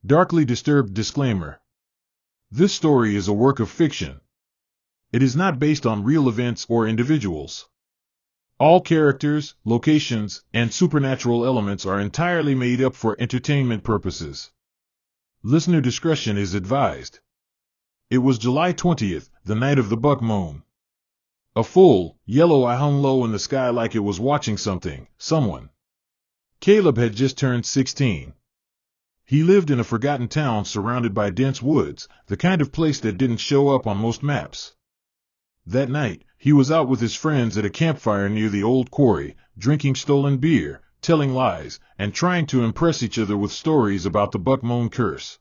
Darkly disturbed disclaimer. This story is a work of fiction. It is not based on real events or individuals. All characters, locations, and supernatural elements are entirely made up for entertainment purposes. Listener discretion is advised. It was July 20th, the night of the buck moon. A full, yellow eye hung low in the sky like it was watching someone. Caleb had just turned 16. He lived in a forgotten town surrounded by dense woods, the kind of place that didn't show up on most maps. That night, he was out with his friends at a campfire near the old quarry, drinking stolen beer, telling lies, and trying to impress each other with stories about the buck moon curse.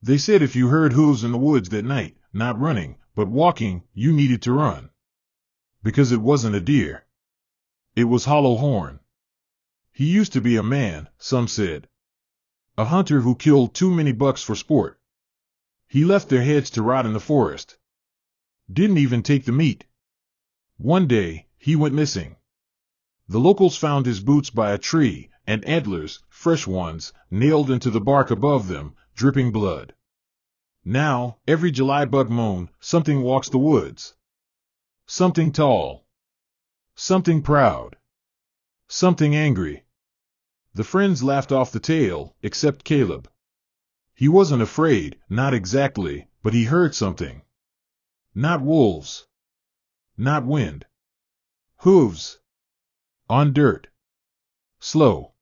They said if you heard hooves in the woods that night, not running, but walking, you needed to run. Because it wasn't a deer. It was Hollow Horn. He used to be a man, some said. A hunter who killed too many bucks for sport. He left their heads to rot in the forest. Didn't even take the meat. One day, he went missing. The locals found his boots by a tree, and antlers, fresh ones, nailed into the bark above them, dripping blood. Now, every July buck moon, something walks the woods. Something tall. Something proud. Something angry. The friends laughed off the tale, except Caleb. He wasn't afraid, not exactly, but he heard something. Not wolves. Not wind. Hooves. On dirt. Slow.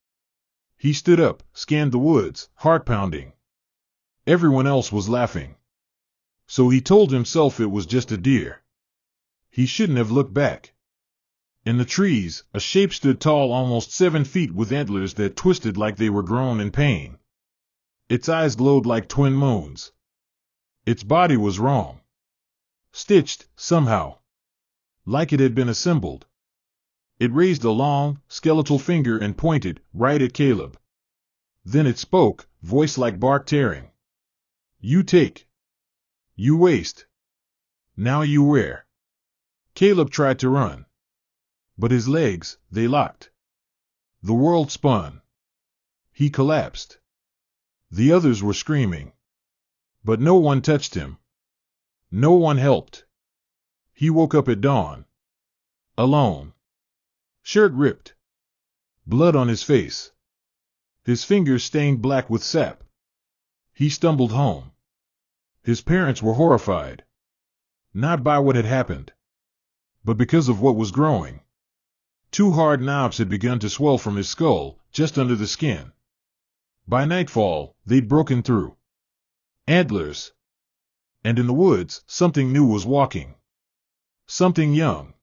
He stood up, scanned the woods, heart pounding. Everyone else was laughing. So he told himself it was just a deer. He shouldn't have looked back. In the trees, a shape stood tall almost 7 feet with antlers that twisted like they were grown in pain. Its eyes glowed like twin moons. Its body was wrong. Stitched, somehow. Like it had been assembled. It raised a long, skeletal finger and pointed, right at Caleb. Then it spoke, voice like bark tearing. You take. You waste. Now you wear. Caleb tried to run. But his legs, they locked. The world spun. He collapsed. The others were screaming. But no one touched him. No one helped. He woke up at dawn. Alone. Shirt ripped. Blood on his face. His fingers stained black with sap. He stumbled home. His parents were horrified. Not by what had happened, but because of what was growing. 2 hard knobs had begun to swell from his skull, just under the skin. By nightfall, they'd broken through. Antlers. And in the woods, something new was walking. Something young.